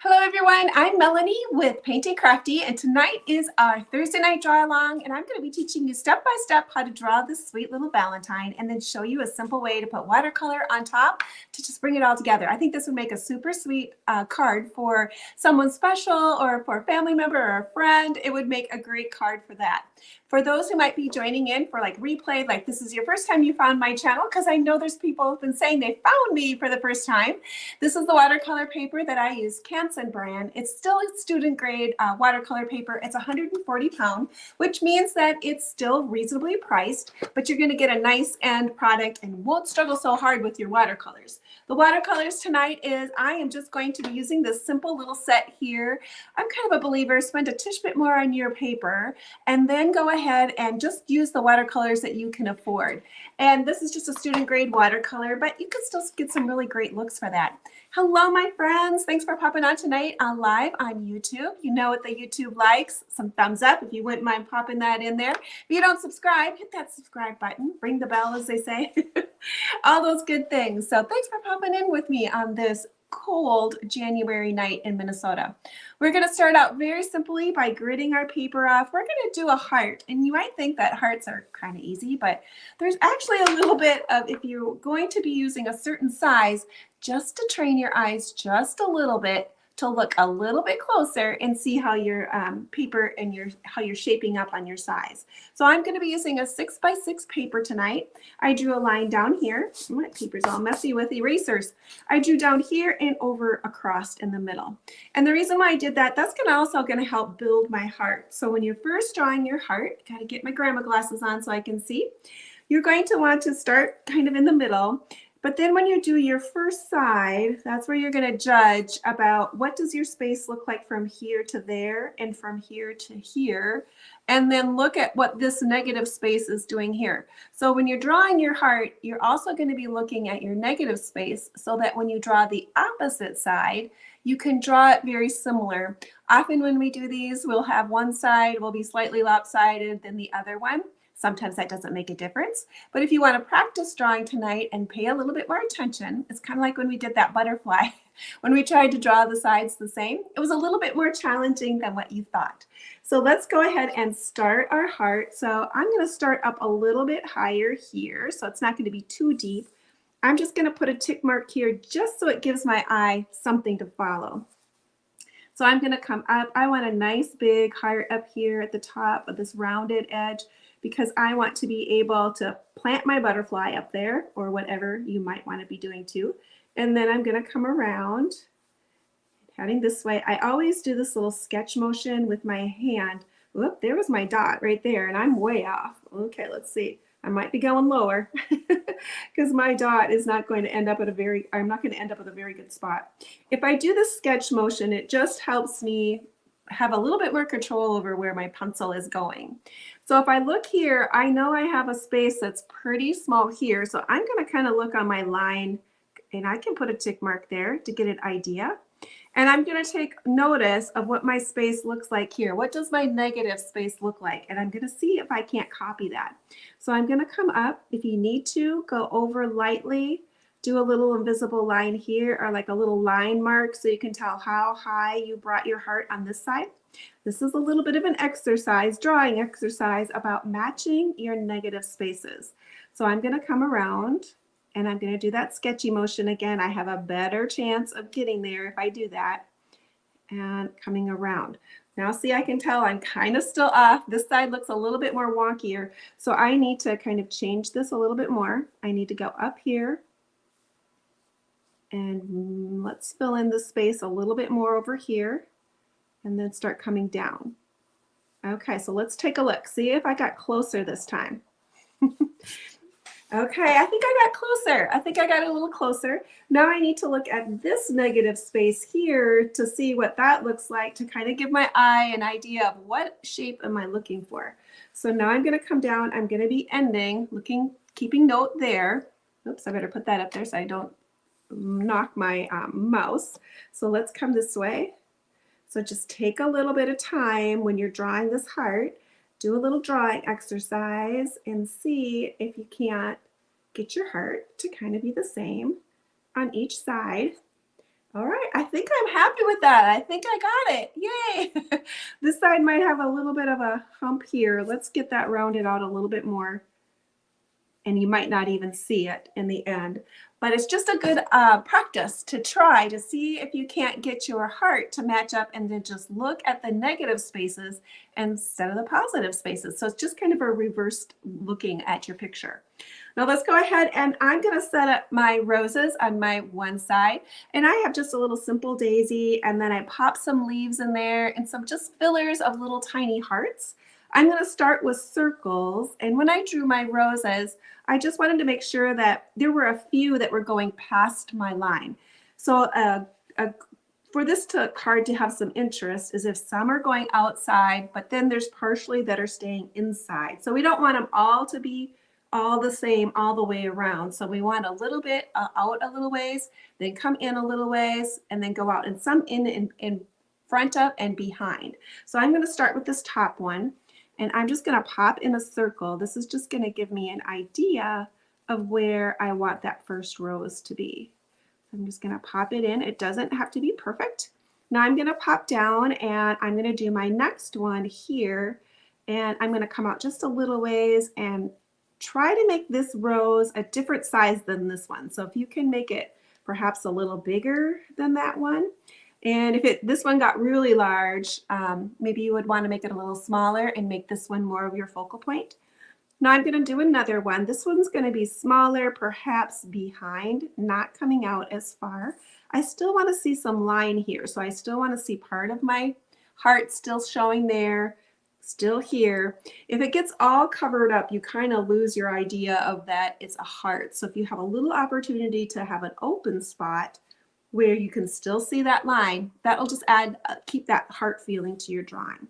Hello everyone, I'm Melanie with Paint and Crafty, and tonight is our Thursday night draw along, and I'm going to be teaching you step by step how to draw this sweet little Valentine and then show you a simple way to put watercolor on top to just bring it all together. I think this would make a super sweet card for someone special or for a family member or a friend. It would make a great card for that. For those who might be joining in for like replay, like this is your first time you found my channel, because I know there's people who've been saying they found me for the first time. This is the watercolor paper that I use, Canson brand. It's still a student grade watercolor paper. It's 140 pound, which means that it's still reasonably priced, but you're going to get a nice end product and won't struggle so hard with your watercolors. The watercolors tonight is I am just going to be using this simple little set here. I'm kind of a believer, spend a tish bit more on your paper and then go ahead and just use the watercolors that you can afford. And this is just a student grade watercolor, but you can still get some really great looks for that. Hello, my friends. Thanks for popping on tonight on live on YouTube. You know what the YouTube likes. Some thumbs up if you wouldn't mind popping that in there. If you don't subscribe, hit that subscribe button. Ring the bell, as they say. All those good things. So thanks for popping in with me on this cold January night in Minnesota. We're going to start out very simply by gridding our paper off. We're going to do a heart, and you might think that hearts are kind of easy, but there's actually a little bit of, if you're going to be using a certain size, just to train your eyes just a little bit to look a little bit closer and see how your paper and how you're shaping up on your size. So I'm going to be using a 6x6 paper tonight. I drew a line down here. My paper's all messy with erasers. I drew down here and over across in the middle. And the reason why I did that, that's also going to help build my heart. So when you're first drawing your heart, got to get my grandma glasses on so I can see. You're going to want to start kind of in the middle. But then when you do your first side, that's where you're going to judge about what does your space look like from here to there and from here to here. And then look at what this negative space is doing here. So when you're drawing your heart, you're also going to be looking at your negative space so that when you draw the opposite side, you can draw it very similar. Often when we do these, we'll have one side will be slightly lopsided than the other one. Sometimes that doesn't make a difference. But if you want to practice drawing tonight and pay a little bit more attention, it's kind of like when we did that butterfly. When we tried to draw the sides the same, it was a little bit more challenging than what you thought. So let's go ahead and start our heart. So I'm going to start up a little bit higher here, so it's not going to be too deep. I'm just going to put a tick mark here just so it gives my eye something to follow. So I'm going to come up. I want a nice big heart up here at the top of this rounded edge, because I want to be able to plant my butterfly up there, or whatever you might want to be doing too. And then I'm going to come around, heading this way. I always do this little sketch motion with my hand. Whoop, there was my dot right there, and I'm way off. Okay, let's see. I might be going lower because my dot is not going to end up at I'm not going to end up at a very good spot. If I do the sketch motion, it just helps me have a little bit more control over where my pencil is going. So if I look here, I know I have a space that's pretty small here. So I'm going to kind of look on my line, and I can put a tick mark there to get an idea. And I'm going to take notice of what my space looks like here. What does my negative space look like? And I'm going to see if I can't copy that. So I'm going to come up. If you need to, go over lightly. Do a little invisible line here, or like a little line mark, so you can tell how high you brought your heart on this side. This is a little bit of an exercise, drawing exercise about matching your negative spaces. So I'm going to come around and I'm going to do that sketchy motion again. I have a better chance of getting there if I do that. And coming around. Now see, I can tell I'm kind of still off. This side looks a little bit more wonkier. So I need to kind of change this a little bit more. I need to go up here. And let's fill in the space a little bit more over here, and then start coming down. Okay, so let's take a look. See if I got closer this time. Okay, I think I got closer. I think I got a little closer. Now I need to look at this negative space here to see what that looks like, to kind of give my eye an idea of what shape am I looking for. So now I'm going to come down. I'm going to be ending, keeping note there. Oops, I better put that up there so I don't knock my mouse. So let's come this way. So just take a little bit of time when you're drawing this heart. Do a little drawing exercise and see if you can't get your heart to kind of be the same on each side. All right, I think I'm happy with that. I think I got it. Yay! This side might have a little bit of a hump here. Let's get that rounded out a little bit more. And you might not even see it in the end. But it's just a good practice to try to see if you can't get your heart to match up, and then just look at the negative spaces instead of the positive spaces. So it's just kind of a reversed looking at your picture. Now let's go ahead, and I'm going to set up my roses on my one side, and I have just a little simple daisy, and then I pop some leaves in there and some just fillers of little tiny hearts. I'm going to start with circles, and when I drew my roses, I just wanted to make sure that there were a few that were going past my line. So for this card to have some interest is if some are going outside, but then there's partially that are staying inside. So we don't want them all to be all the same all the way around. So we want a little bit out a little ways, then come in a little ways, and then go out, and some in front of and behind. So I'm going to start with this top one. And I'm just going to pop in a circle. This is just going to give me an idea of where I want that first rose to be. I'm just going to pop it in. It doesn't have to be perfect. Now I'm going to pop down, and I'm going to do my next one here. And I'm going to come out just a little ways and try to make this rose a different size than this one. So if you can make it perhaps a little bigger than that one. And if this one got really large, maybe you would want to make it a little smaller and make this one more of your focal point. Now I'm going to do another one. This one's going to be smaller, perhaps behind, not coming out as far. I still want to see some line here. So I still want to see part of my heart still showing there, still here. If it gets all covered up, you kind of lose your idea of that it's a heart. So if you have a little opportunity to have an open spot where you can still see that line, that'll just add, keep that heart feeling to your drawing.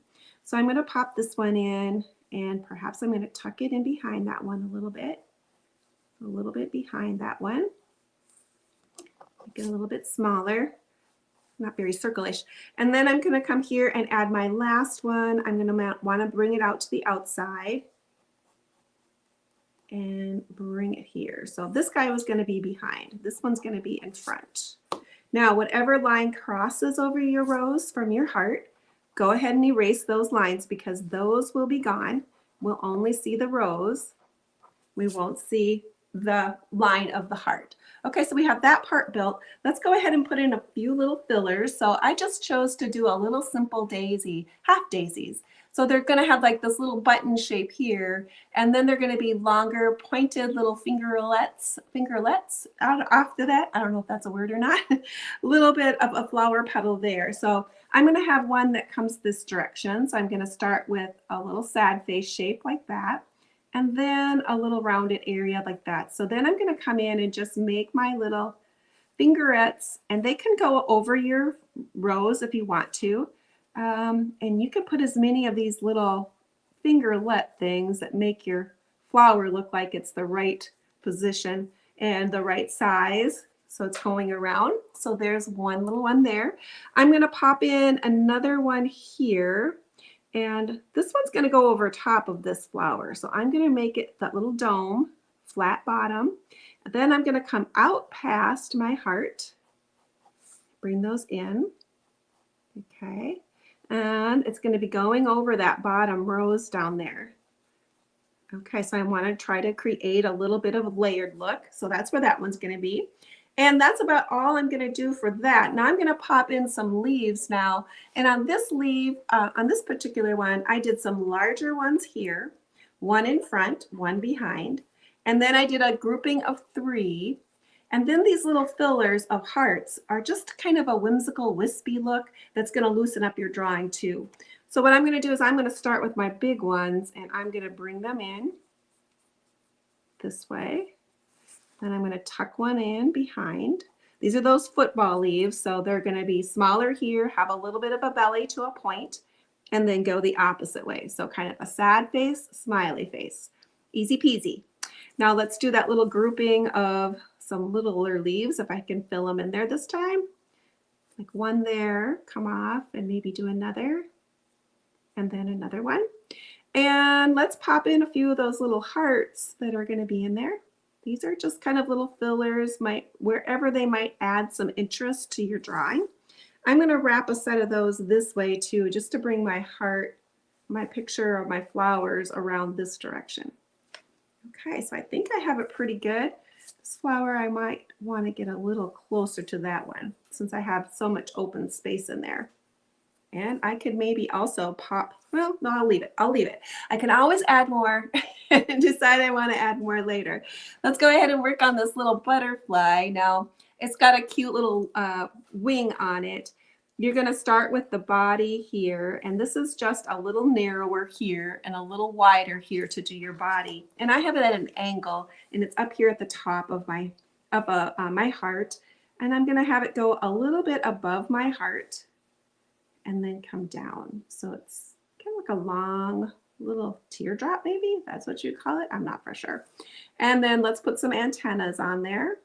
So I'm going to pop this one in, and perhaps I'm going to tuck it in behind that one a little bit behind that one. Make it a little bit smaller, not very circle-ish. And then I'm going to come here and add my last one. I'm going to want to bring it out to the outside and bring it here. So this guy was going to be behind. This one's going to be in front. Now, whatever line crosses over your rose from your heart, go ahead and erase those lines, because those will be gone. We'll only see the rose. We won't see the line of the heart. Okay, so we have that part built. Let's go ahead and put in a few little fillers. So I just chose to do a little simple daisy, half daisies. So they're going to have like this little button shape here, and then they're going to be longer, pointed little fingerlets out after that. I don't know if that's a word or not. A little bit of a flower petal there. So I'm going to have one that comes this direction. So I'm going to start with a little sad face shape like that, and then a little rounded area like that. So then I'm going to come in and just make my little fingerets, and they can go over your rose if you want to. And you can put as many of these little fingerlet things that make your flower look like it's the right position and the right size. So it's going around. So there's one little one there. I'm going to pop in another one here. And this one's going to go over top of this flower. So I'm going to make it that little dome, flat bottom. And then I'm going to come out past my heart, bring those in. Okay. And it's going to be going over that bottom rose down there. Okay, so I want to try to create a little bit of a layered look. So that's where that one's going to be. And that's about all I'm going to do for that. Now I'm going to pop in some leaves now. And on this leaf, on this particular one, I did some larger ones here, one in front, one behind. And then I did a grouping of 3. And then these little fillers of hearts are just kind of a whimsical, wispy look that's going to loosen up your drawing too. So what I'm going to do is I'm going to start with my big ones, and I'm going to bring them in this way. Then I'm going to tuck one in behind. These are those football leaves, so they're going to be smaller here, have a little bit of a belly to a point, and then go the opposite way. So kind of a sad face, smiley face. Easy peasy. Now let's do that little grouping of some littler leaves, if I can fill them in there this time. Like one there, come off, and maybe do another, and then another one. And let's pop in a few of those little hearts that are going to be in there. These are just kind of little fillers, wherever they might add some interest to your drawing. I'm going to wrap a set of those this way too, just to bring my heart, my picture of my flowers around this direction. Okay, so I think I have it pretty good. This flower, I might want to get a little closer to that one since I have so much open space in there. And I could maybe also pop, well, no, I'll leave it. I'll leave it. I can always add more and decide I want to add more later. Let's go ahead and work on this little butterfly. Now, it's got a cute little wing on it. You're going to start with the body here, and this is just a little narrower here and a little wider here to do your body. And I have it at an angle, and it's up here at the top of my heart. And I'm going to have it go a little bit above my heart and then come down. So it's kind of like a long little teardrop, maybe that's what you call it. I'm not for sure. And then let's put some antennas on there.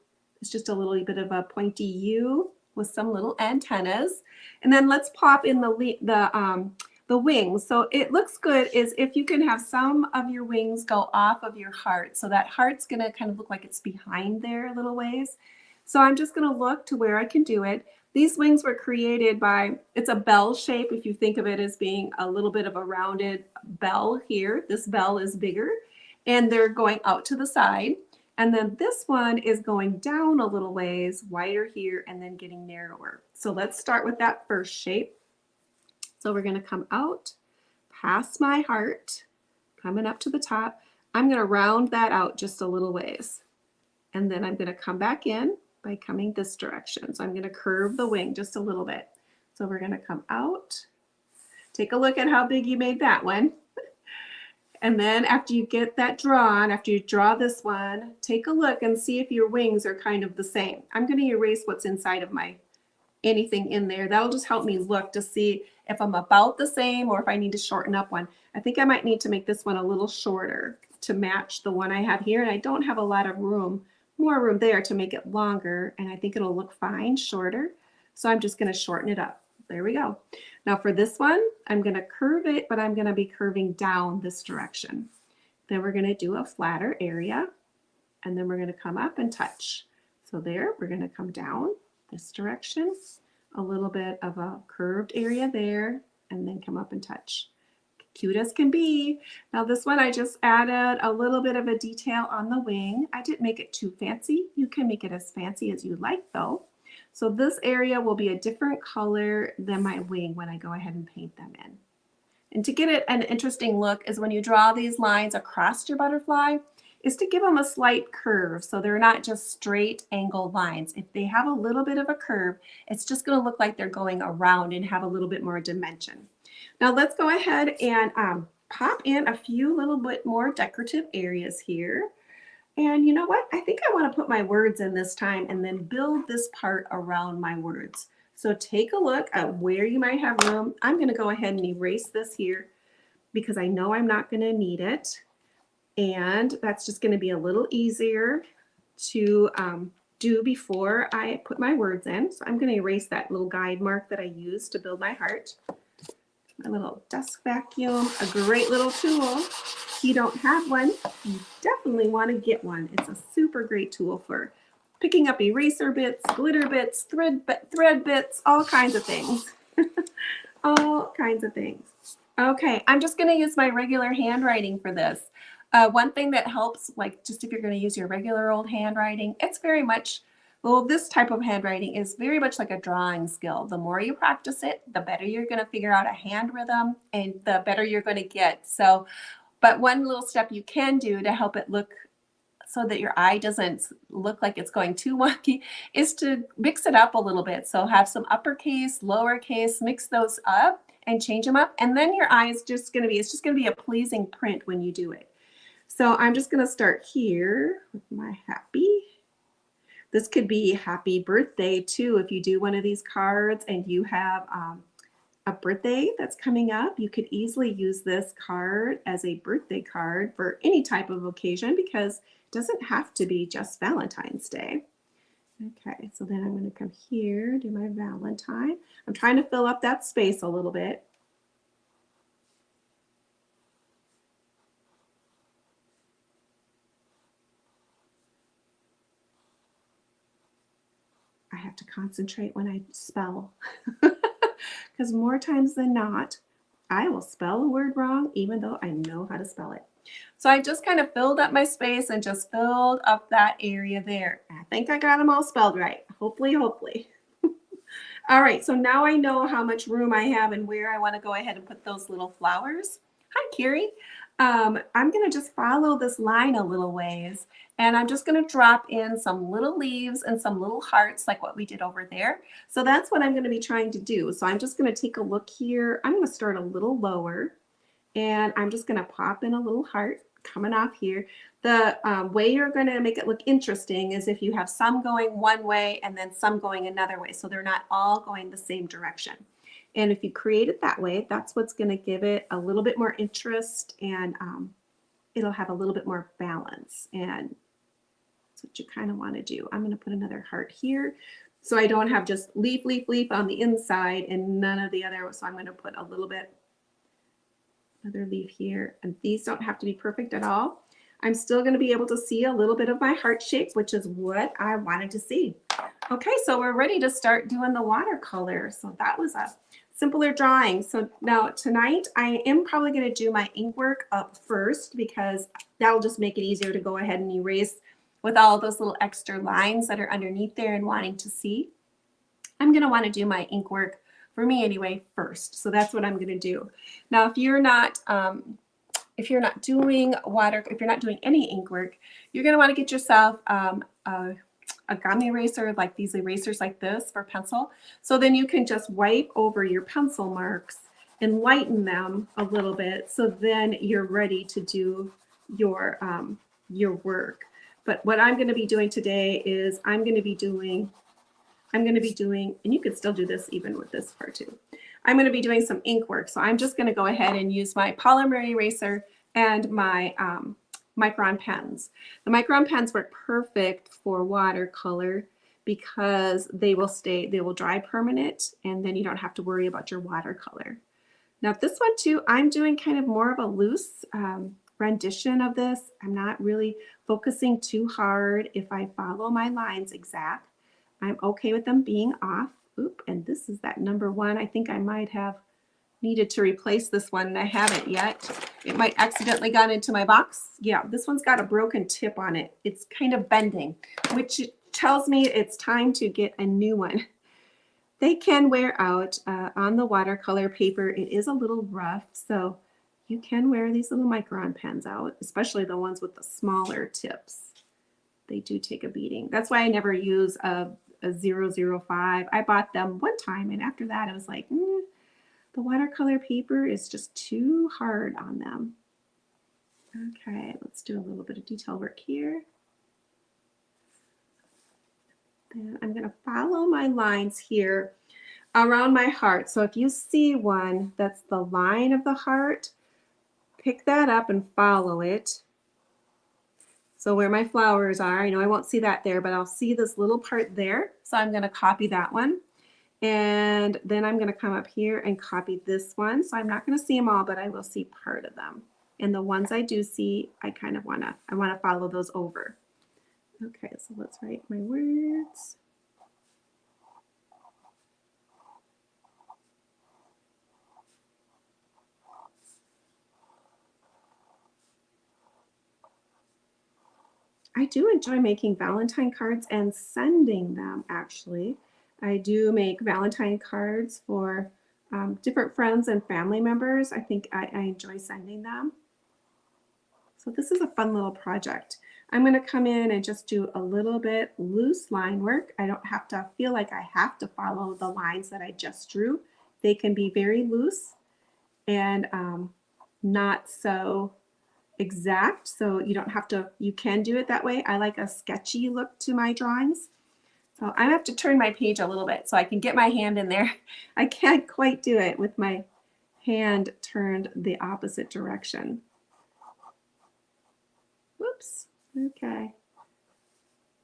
It's just a little bit of a pointy U with some little antennas. And then let's pop in the wings. So it looks good is if you can have some of your wings go off of your heart. So that heart's gonna kind of look like it's behind there a little ways. So I'm just gonna look to where I can do it. These wings were created by, it's a bell shape if you think of it as being a little bit of a rounded bell here. This bell is bigger and they're going out to the side. And then this one is going down a little ways, wider here, and then getting narrower. So let's start with that first shape. So we're gonna come out past my heart, coming up to the top. I'm gonna round that out just a little ways. And then I'm gonna come back in by coming this direction. So I'm gonna curve the wing just a little bit. So we're gonna come out. Take a look at how big you made that one. And then after you get that drawn, after you draw this one, take a look and see if your wings are kind of the same. I'm going to erase what's inside of anything in there. That'll just help me look to see if I'm about the same or if I need to shorten up one. I think I might need to make this one a little shorter to match the one I have here. And I don't have a lot of room, more room there to make it longer. And I think it'll look fine, shorter. So I'm just going to shorten it up. There we go. Now for this one, I'm going to curve it, but I'm going to be curving down this direction. Then we're going to do a flatter area, and then we're going to come up and touch. So there, we're going to come down this direction, a little bit of a curved area there, and then come up and touch. Cute as can be. Now this one, I just added a little bit of a detail on the wing. I didn't make it too fancy. You can make it as fancy as you like though. So this area will be a different color than my wing when I go ahead and paint them in. And to get it an interesting look is when you draw these lines across your butterfly, is to give them a slight curve so they're not just straight angled lines. If they have a little bit of a curve, it's just going to look like they're going around and have a little bit more dimension. Now let's go ahead and pop in a few little bit more decorative areas here. And you know what? I think I want to put my words in this time and then build this part around my words. So take a look at where you might have room. I'm going to go ahead and erase this here because I know I'm not going to need it. And that's just going to be a little easier to do before I put my words in. So I'm going to erase that little guide mark that I used to build my heart. My little dust vacuum, a great little tool. If you don't have one, you definitely want to get one. It's a super great tool for picking up eraser bits, glitter bits, thread bits, all kinds of things. All kinds of things. Okay, I'm just going to use my regular handwriting for this. One thing that helps, like just if you're going to use your regular old handwriting, it's very much, well, this type of handwriting is very much like a drawing skill. The more you practice it, the better you're going to figure out a hand rhythm and the better you're going to get. So, but one little step you can do to help it look so that your eye doesn't look like it's going too wonky is to mix it up a little bit. So have some uppercase, lowercase, mix those up and change them up. And then your eye is just going to be, it's just going to be a pleasing print when you do it. So I'm just going to start here with my happy. This could be happy birthday too. If you do one of these cards and you have a birthday that's coming up, you could easily use this card as a birthday card for any type of occasion because it doesn't have to be just Valentine's Day. Okay, so then I'm going to come here, do my Valentine. I'm trying to fill up that space a little bit. to concentrate when I spell because more times than not, I will spell a word wrong even though I know how to spell it. So I just kind of filled up my space and just filled up that area there. I think I got them all spelled right. Hopefully, hopefully. All right, so now I know how much room I have and where I want to go ahead and put those little flowers. Hi, Carrie. I'm going to just follow this line a little ways, and I'm just going to drop in some little leaves and some little hearts like what we did over there. So that's what I'm going to be trying to do. So I'm just going to take a look here. I'm going to start a little lower, and I'm just going to pop in a little heart coming off here. The way you're going to make it look interesting is if you have some going one way and then some going another way, so they're not all going the same direction. And if you create it that way, that's what's going to give it a little bit more interest, and it'll have a little bit more balance, and that's what you kind of want to do. I'm going to put another heart here so I don't have just leaf, leaf, leaf on the inside and none of the other. So I'm going to put a little bit, another leaf here, and these don't have to be perfect at all. I'm still going to be able to see a little bit of my heart shape, which is what I wanted to see. Okay, so we're ready to start doing the watercolor. So that was a simpler drawing. So now tonight I am probably going to do my ink work up first because that'll just make it easier to go ahead and erase with all those little extra lines that are underneath there and wanting to see. I'm going to want to do my ink work, for me anyway, first. So that's what I'm going to do. Now, if you're not doing any ink work, you're going to want to get yourself a gummy eraser, like these erasers like this for pencil. So then you can just wipe over your pencil marks and lighten them a little bit. So then you're ready to do your work. But what I'm going to be doing today is I'm going to be doing, and you could still do this even with this part too. I'm going to be doing some ink work. So I'm just going to go ahead and use my polymer eraser and my Micron pens. The Micron pens work perfect for watercolor because they will dry permanent, and then you don't have to worry about your watercolor. Now this one too, I'm doing kind of more of a loose rendition of this. I'm not really focusing too hard. If I follow my lines exact, I'm okay with them being off. Oop, and this is that number one. I think I might have needed to replace this one and I haven't yet. It might accidentally gone into my box. Yeah, this one's got a broken tip on it. It's kind of bending, which tells me it's time to get a new one. They can wear out on the watercolor paper. It is a little rough, so you can wear these little Micron pens out, especially the ones with the smaller tips. They do take a beating. That's why I never use a 005. I bought them one time, and after that I was like, the watercolor paper is just too hard on them. Okay, let's do a little bit of detail work here. Then I'm going to follow my lines here around my heart. So if you see one that's the line of the heart, pick that up and follow it. So where my flowers are, I know I won't see that there, but I'll see this little part there. So I'm going to copy that one. And then I'm going to come up here and copy this one. So I'm not going to see them all, but I will see part of them. And the ones I do see, I want to follow those over. Okay, so let's write my words. I do enjoy making Valentine cards and sending them, actually. I do make Valentine cards for different friends and family members. I think I enjoy sending them. So this is a fun little project. I'm going to come in and just do a little bit loose line work. I don't have to feel like I have to follow the lines that I just drew. They can be very loose and not so exact, so you don't have to, you can do it that way. I like a sketchy look to my drawings. So I have to turn my page a little bit so I can get my hand in there. I can't quite do it with my hand turned the opposite direction. Whoops, okay.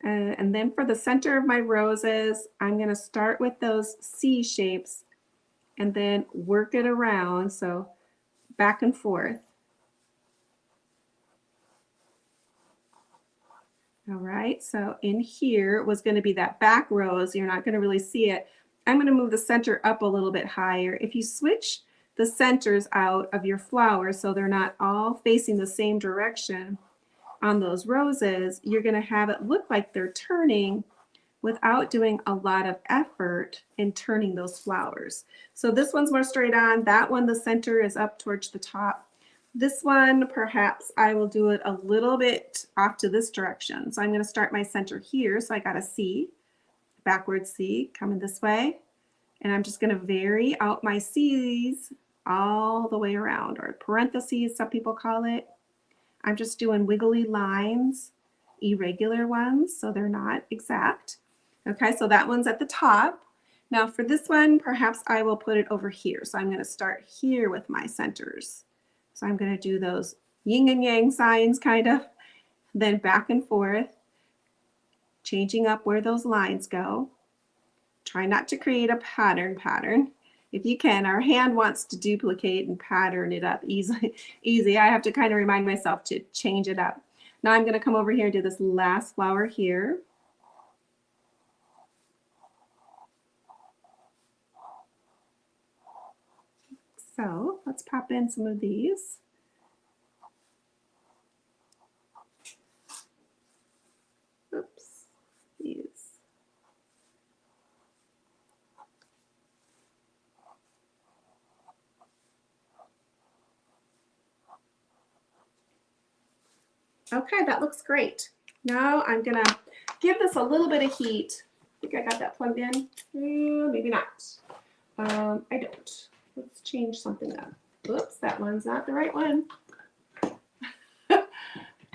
And then for the center of my roses, I'm going to start with those C shapes and then work it around, so back and forth. All right, so in here was going to be that back rose. You're not going to really see it. I'm going to move the center up a little bit higher. If you switch the centers out of your flowers so they're not all facing the same direction on those roses, you're going to have it look like they're turning without doing a lot of effort in turning those flowers. So this one's more straight on. That one, the center is up towards the top. This one, perhaps I will do it a little bit off to this direction. So I'm going to start my center here. So I got a C, backward C coming this way. And I'm just going to vary out my C's all the way around, or parentheses, some people call it. I'm just doing wiggly lines, irregular ones, so they're not exact. Okay, so that one's at the top. Now for this one, perhaps I will put it over here. So I'm going to start here with my centers. So I'm going to do those yin and yang signs kind of, then back and forth, changing up where those lines go. Try not to create a pattern. If you can, our hand wants to duplicate and pattern it up easy. I have to kind of remind myself to change it up. Now I'm going to come over here and do this last flower here. So let's pop in some of these. Oops, these. Okay, that looks great. Now I'm gonna give this a little bit of heat. I think I got that plugged in. Maybe not. I don't. Let's change something up. Oops, that one's not the right one.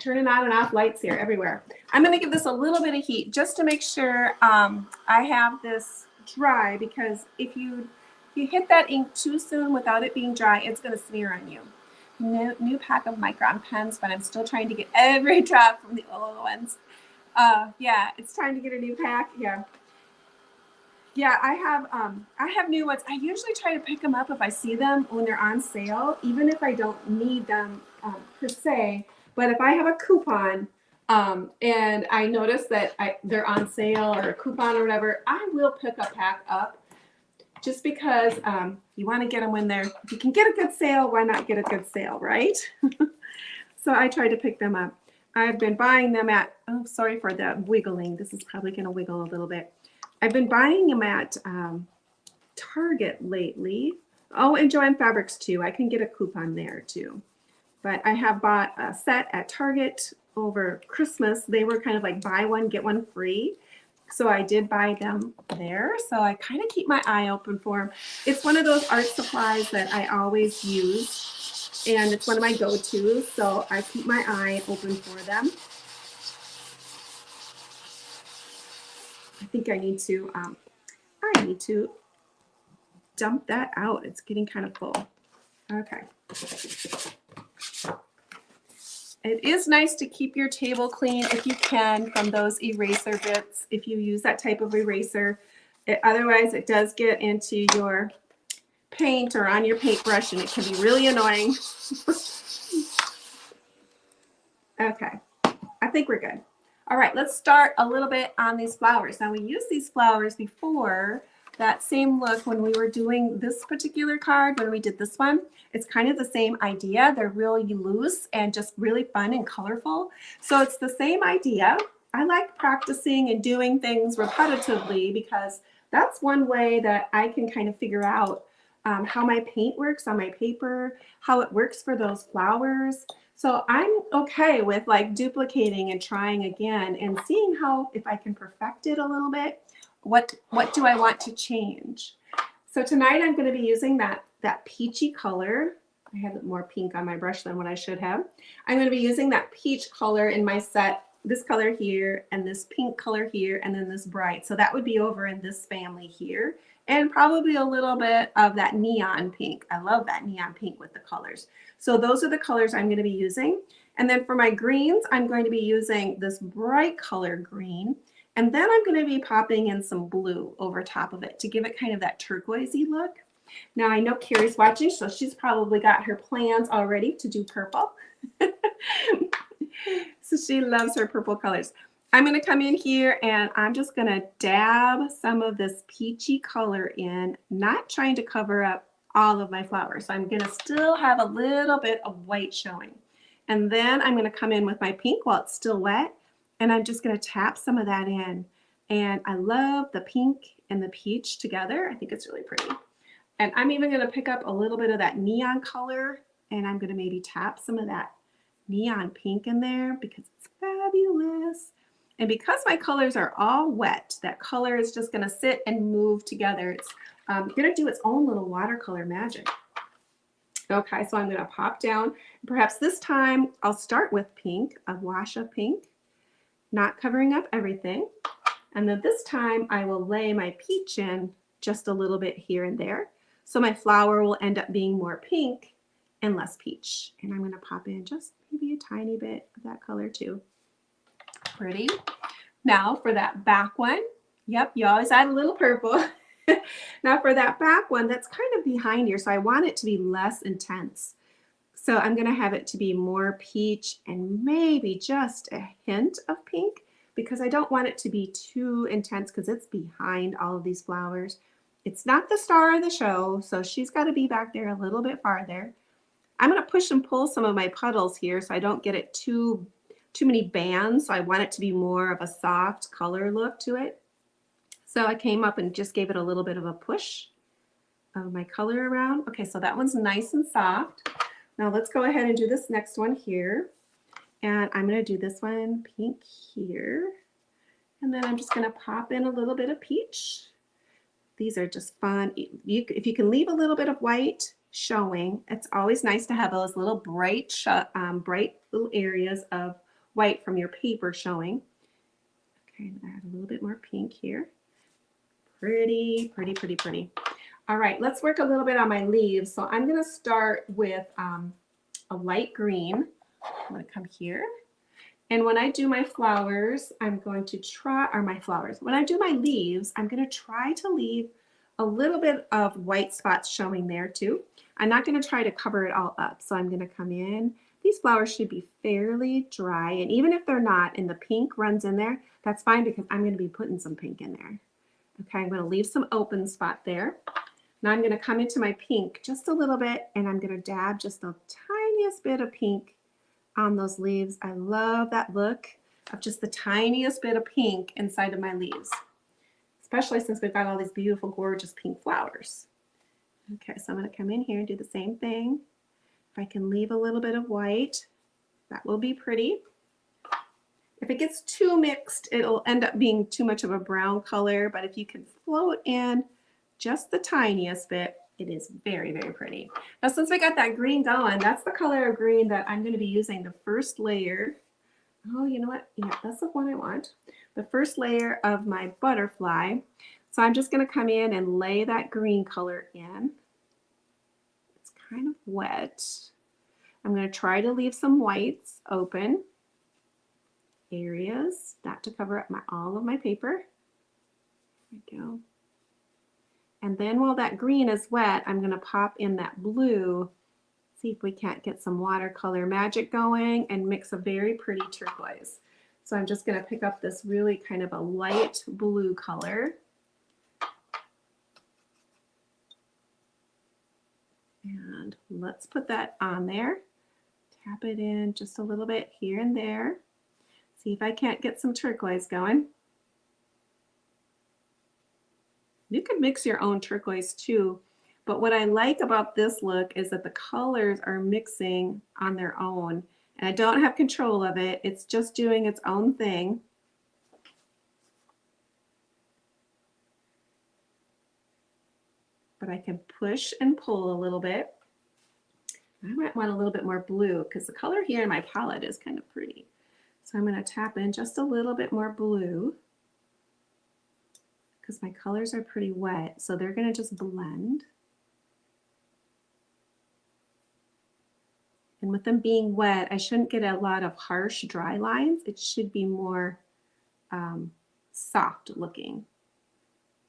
Turning on and off lights here everywhere. I'm going to give this a little bit of heat just to make sure I have this dry, because if you hit that ink too soon without it being dry, it's going to smear on you. New pack of Micron pens, but I'm still trying to get every drop from the old ones. Yeah, it's time to get a new pack. Yeah, I have new ones. I usually try to pick them up if I see them when they're on sale, even if I don't need them per se. But if I have a coupon and I notice that they're on sale or a coupon or whatever, I will pick a pack up, just because you want to get them when they're, if you can get a good sale, why not get a good sale, right? So I try to pick them up. I've been buying them at, oh, sorry for the wiggling. This is probably going to wiggle a little bit. I've been buying them at Target lately. Oh, and Joann Fabrics too. I can get a coupon there too. But I have bought a set at Target over Christmas. They were kind of like buy one, get one free. So I did buy them there. So I kind of keep my eye open for them. It's one of those art supplies that I always use. And it's one of my go-tos. So I keep my eye open for them. I think I need to dump that out. It's getting kind of full. Okay. It is nice to keep your table clean if you can from those eraser bits, if you use that type of eraser. Otherwise, it does get into your paint or on your paintbrush, and it can be really annoying. Okay, I think we're good. All right, let's start a little bit on these flowers. Now, we used these flowers before, that same look when we were doing this particular card, when we did this one. It's kind of the same idea. They're really loose and just really fun and colorful. So it's the same idea. I like practicing and doing things repetitively, because that's one way that I can kind of figure out how my paint works on my paper, how it works for those flowers. So I'm okay with like duplicating and trying again and seeing how, if I can perfect it a little bit, what do I want to change? So tonight I'm going to be using that peachy color. I have more pink on my brush than what I should have. I'm going to be using that peach color in my set, this color here, and this pink color here, and then this bright. So that would be over in this family here, and probably a little bit of that neon pink. I love that neon pink with the colors. So those are the colors I'm going to be using. And then for my greens, I'm going to be using this bright color green. And then I'm going to be popping in some blue over top of it to give it kind of that turquoisey look. Now I know Carrie's watching, so she's probably got her plans already to do purple. So she loves her purple colors. I'm going to come in here and I'm just going to dab some of this peachy color in, not trying to cover up all of my flowers. So I'm going to still have a little bit of white showing. And then I'm going to come in with my pink while it's still wet, and I'm just going to tap some of that in. And I love the pink and the peach together. I think it's really pretty. And I'm even going to pick up a little bit of that neon color, and I'm going to maybe tap some of that neon pink in there because it's fabulous. And because my colors are all wet, that color is just going to sit and move together. It's going to do its own little watercolor magic. Okay, so I'm going to pop down. Perhaps this time I'll start with pink, a wash of pink, not covering up everything. And then this time I will lay my peach in just a little bit here and there. So my flower will end up being more pink and less peach. And I'm going to pop in just maybe a tiny bit of that color too. Pretty. Now for that back one, yep, you always add a little purple. Now for that back one, that's kind of behind here, so I want it to be less intense. So I'm going to have it to be more peach and maybe just a hint of pink, because I don't want it to be too intense because it's behind all of these flowers. It's not the star of the show, so she's got to be back there a little bit farther. I'm going to push and pull some of my puddles here so I don't get it too many bands. So I want it to be more of a soft color look to it. So I came up and just gave it a little bit of a push of my color around. Okay, so that one's nice and soft. Now let's go ahead and do this next one here. And I'm going to do this one pink here. And then I'm just going to pop in a little bit of peach. These are just fun. If you can leave a little bit of white showing, it's always nice to have those little bright little areas of white from your paper showing. Okay, add a little bit more pink here. Pretty, pretty, pretty, pretty. All right, let's work a little bit on my leaves. So I'm going to start with a light green. I'm going to come here. And when I do my flowers, I'm going to try, or my flowers, when I do my leaves, I'm going to try to leave a little bit of white spots showing there too. I'm not going to try to cover it all up. So I'm going to come in. These flowers should be fairly dry. And even if they're not and the pink runs in there, that's fine because I'm going to be putting some pink in there. Okay, I'm going to leave some open spot there. Now I'm going to come into my pink just a little bit, and I'm going to dab just the tiniest bit of pink on those leaves. I love that look of just the tiniest bit of pink inside of my leaves, especially since we've got all these beautiful, gorgeous pink flowers. Okay, so I'm going to come in here and do the same thing. If I can leave a little bit of white, that will be pretty. If it gets too mixed, it'll end up being too much of a brown color, but if you can float in just the tiniest bit, it is very, very pretty. Now, since we got that green going, that's the color of green that I'm going to be using the first layer. Oh, you know what? Yeah, that's the one I want. The first layer of my butterfly. So I'm just going to come in and lay that green color in. It's kind of wet. I'm going to try to leave some whites open areas, not to cover up all of my paper. There we go. And then while that green is wet, I'm going to pop in that blue, see if we can't get some watercolor magic going and mix a very pretty turquoise. So I'm just going to pick up this really kind of a light blue color. And let's put that on there. Tap it in just a little bit here and there. See if I can't get some turquoise going. You can mix your own turquoise too, but what I like about this look is that the colors are mixing on their own, and I don't have control of it. It's just doing its own thing. But I can push and pull a little bit. I might want a little bit more blue because the color here in my palette is kind of pretty. So I'm going to tap in just a little bit more blue because my colors are pretty wet, so they're going to just blend. And with them being wet, I shouldn't get a lot of harsh dry lines. It should be more soft looking.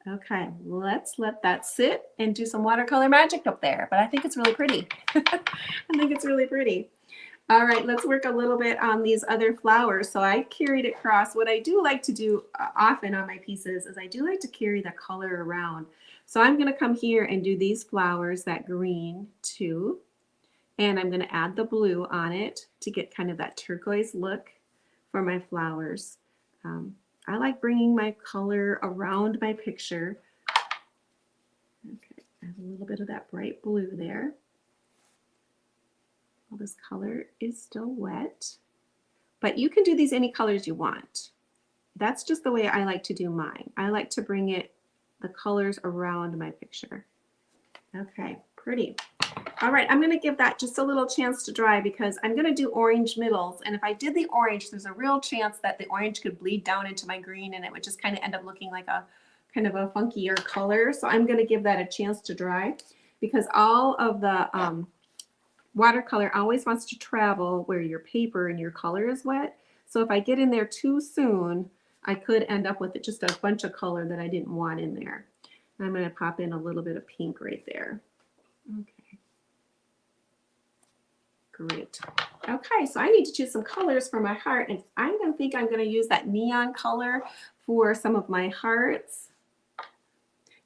Okay, let's let that sit and do some watercolor magic up there, but I think it's really pretty. I think it's really pretty. All right, let's work a little bit on these other flowers. So I carried it across. What I do like to do often on my pieces is I do like to carry the color around. So I'm going to come here and do these flowers, that green too. And I'm going to add the blue on it to get kind of that turquoise look for my flowers. I like bringing my color around my picture. Okay, add a little bit of that bright blue there. Well, this color is still wet, but you can do these any colors you want. That's just the way I like to do mine. I like to bring the colors around my picture. Okay, pretty. All right, I'm going to give that just a little chance to dry because I'm going to do orange middles. And if I did the orange, there's a real chance that the orange could bleed down into my green and it would just kind of end up looking like a kind of a funkier color. So I'm going to give that a chance to dry because all of the watercolor always wants to travel where your paper and your color is wet. So if I get in there too soon, I could end up with just a bunch of color that I didn't want in there. I'm going to pop in a little bit of pink right there. Okay. Great. Okay, so I need to choose some colors for my heart, and I'm going to think I'm going to use that neon color for some of my hearts.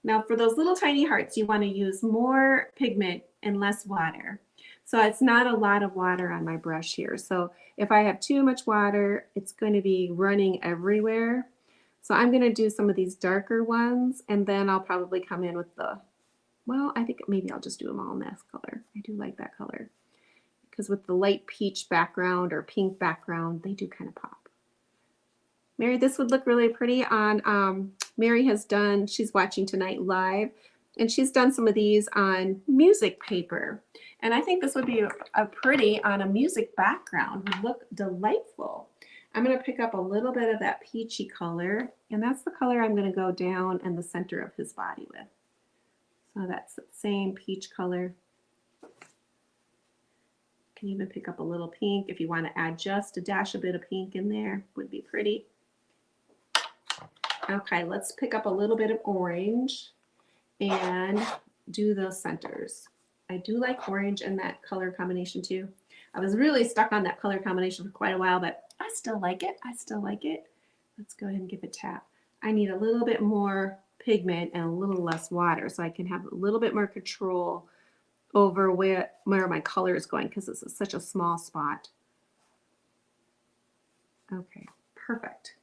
Now for those little tiny hearts, you want to use more pigment and less water. So it's not a lot of water on my brush here. So if I have too much water, it's going to be running everywhere. So I'm going to do some of these darker ones, and then I'll probably come in with well, I think maybe I'll just do them all in this color. I do like that color. Because with the light peach background or pink background, they do kind of pop. Mary, this would look really pretty on, Mary has done, she's watching tonight live, and she's done some of these on music paper. And I think this would be a pretty on a music background, would look delightful. I'm going to pick up a little bit of that peachy color, and that's the color I'm going to go down in the center of his body with. So that's the same peach color. Can even pick up a little pink if you want to add just a dash a bit of pink in there, would be pretty. Okay, let's pick up a little bit of orange and do those centers. I do like orange and that color combination too. I was really stuck on that color combination for quite a while, but I still like it. I still like it. Let's go ahead and give it a tap. I need a little bit more pigment and a little less water so I can have a little bit more control over where my color is going because this is such a small spot. Okay, perfect.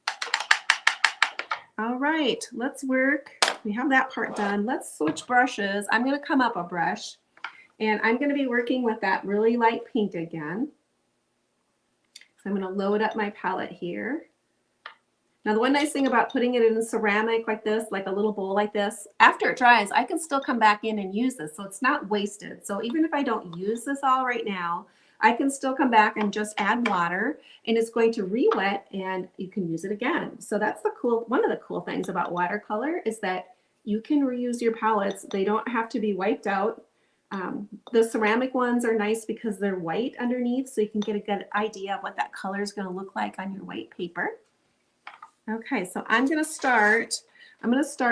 All right, let's work. We have that part done. Let's switch brushes. I'm going to come up a brush, and I'm going to be working with that really light pink again. So I'm going to load up my palette here. Now, the one nice thing about putting it in ceramic like this, like a little bowl like this, after it dries, I can still come back in and use this, so it's not wasted. So even if I don't use this all right now, I can still come back and just add water, and it's going to re-wet, and you can use it again. So that's the one of the cool things about watercolor is that you can reuse your palettes. They don't have to be wiped out. The ceramic ones are nice because they're white underneath, so you can get a good idea of what that color is going to look like on your white paper. Okay, so I'm going to start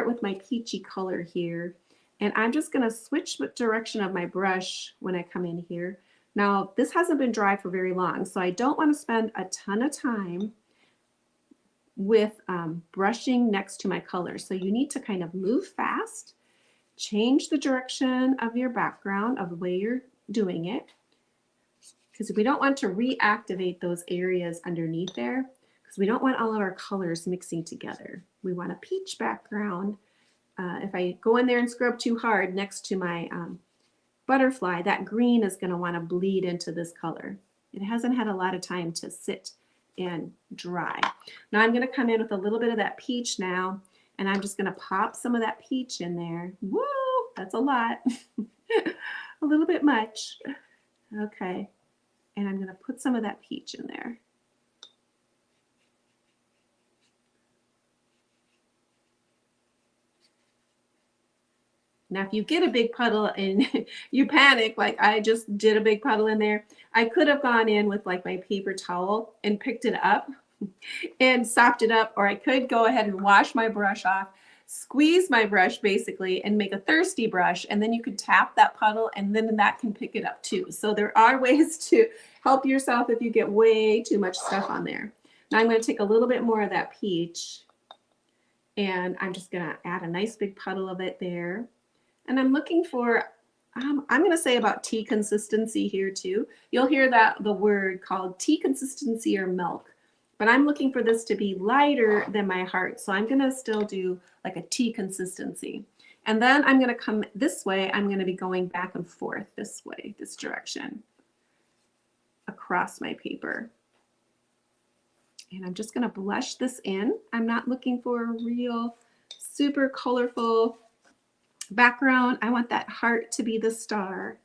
with my peachy color here, and I'm just going to switch the direction of my brush when I come in here. Now, this hasn't been dry for very long, so I don't want to spend a ton of time with brushing next to my color. So you need to kind of move fast, change the direction of your background of the way you're doing it, because we don't want to reactivate those areas underneath there, because we don't want all of our colors mixing together. We want a peach background. If I go in there and scrub too hard next to my butterfly, that green is going to want to bleed into this color. It hasn't had a lot of time to sit and dry. Now I'm going to come in with a little bit of that peach now, and I'm just going to pop some of that peach in there. Woo, that's a lot. A little bit much. Okay, and I'm going to put some of that peach in there. Now, if you get a big puddle and you panic, like I just did a big puddle in there, I could have gone in with like my paper towel and picked it up and sopped it up, or I could go ahead and wash my brush off. squeeze my brush basically and make a thirsty brush, and then you could tap that puddle and then that can pick it up too. So there are ways to help yourself if you get way too much stuff on there. Now I'm going to take a little bit more of that peach and I'm just going to add a nice big puddle of it there. And I'm looking for, I'm going to say about tea consistency here too. You'll hear that the word called tea consistency or milk, but I'm looking for this to be lighter than my heart. So I'm going to still do like a tea consistency. And then I'm going to come this way. I'm going to be going back and forth this way, this direction across my paper. And I'm just going to blush this in. I'm not looking for a real super colorful background. I want that heart to be the star.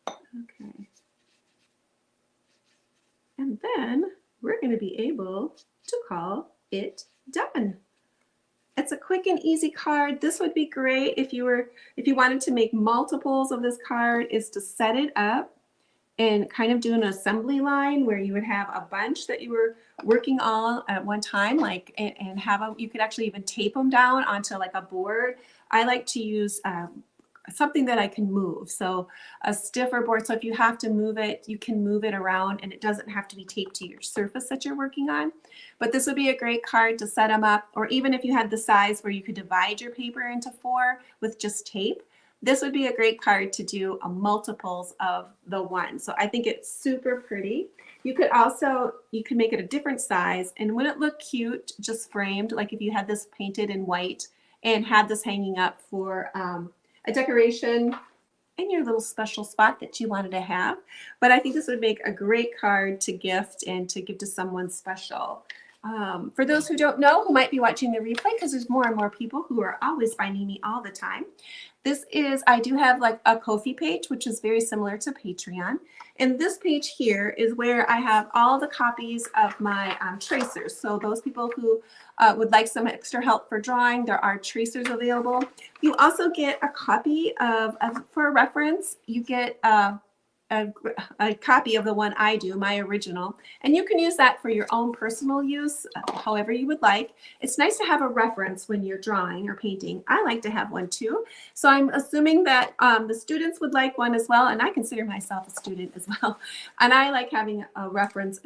Okay. And then we're going to be able to call it done. It's a quick and easy card. This would be great if you wanted to make multiples of this card, is to set it up and kind of do an assembly line where you would have a bunch that you were working on at one time, like, and you could actually even tape them down onto like a board. I like to use something that I can move. So a stiffer board. So if you have to move it, you can move it around and it doesn't have to be taped to your surface that you're working on. But this would be a great card to set them up, or even if you had the size where you could divide your paper into 4 with just tape. This would be a great card to do a multiples of the one. So I think it's super pretty. You could make it a different size, and wouldn't it look cute just framed, like if you had this painted in white and had this hanging up for a decoration in your little special spot that you wanted to have. But I think this would make a great card to gift and to give to someone special. For those who don't know, who might be watching the replay, because there's more and more people who are always finding me all the time. I do have like a Ko-fi page, which is very similar to Patreon. And this page here is where I have all the copies of my tracers. So those people who would like some extra help for drawing, there are tracers available. You also get a copy of, for a reference, you get a copy of the one I do, my original, and you can use that for your own personal use, however you would like. It's nice to have a reference when you're drawing or painting. I like to have one too. So I'm assuming that the students would like one as well, and I consider myself a student as well. And I like having a reference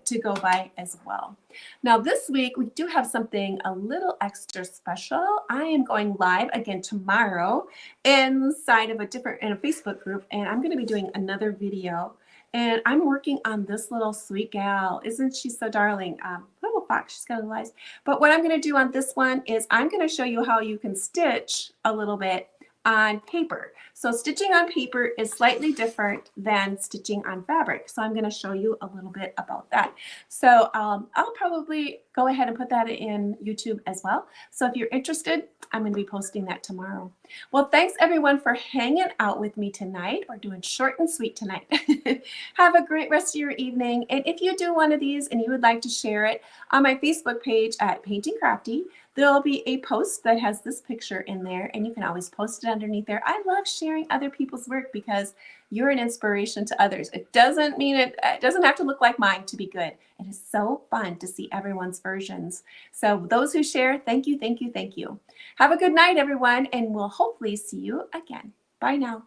to go by as well. Now this week we do have something a little extra special. I am going live again tomorrow inside of in a Facebook group, and I'm going to be doing another video, and I'm working on this little sweet gal. Isn't she so darling? Little fox, she's got little eyes. But what I'm going to do on this one is I'm going to show you how you can stitch a little bit on paper. So stitching on paper is slightly different than stitching on fabric. So I'm going to show you a little bit about that. So I'll probably go ahead and put that in YouTube as well. So if you're interested, I'm going to be posting that tomorrow. Well, thanks everyone for hanging out with me tonight. We're doing short and sweet tonight. Have a great rest of your evening. And if you do one of these and you would like to share it on my Facebook page at Painting Crafty, there'll be a post that has this picture in there, and you can always post it underneath there. I love sharing other people's work because you're an inspiration to others. It doesn't mean it doesn't have to look like mine to be good. It is so fun to see everyone's versions. So those who share, thank you, thank you, thank you. Have a good night, everyone, and we'll hopefully see you again. Bye now.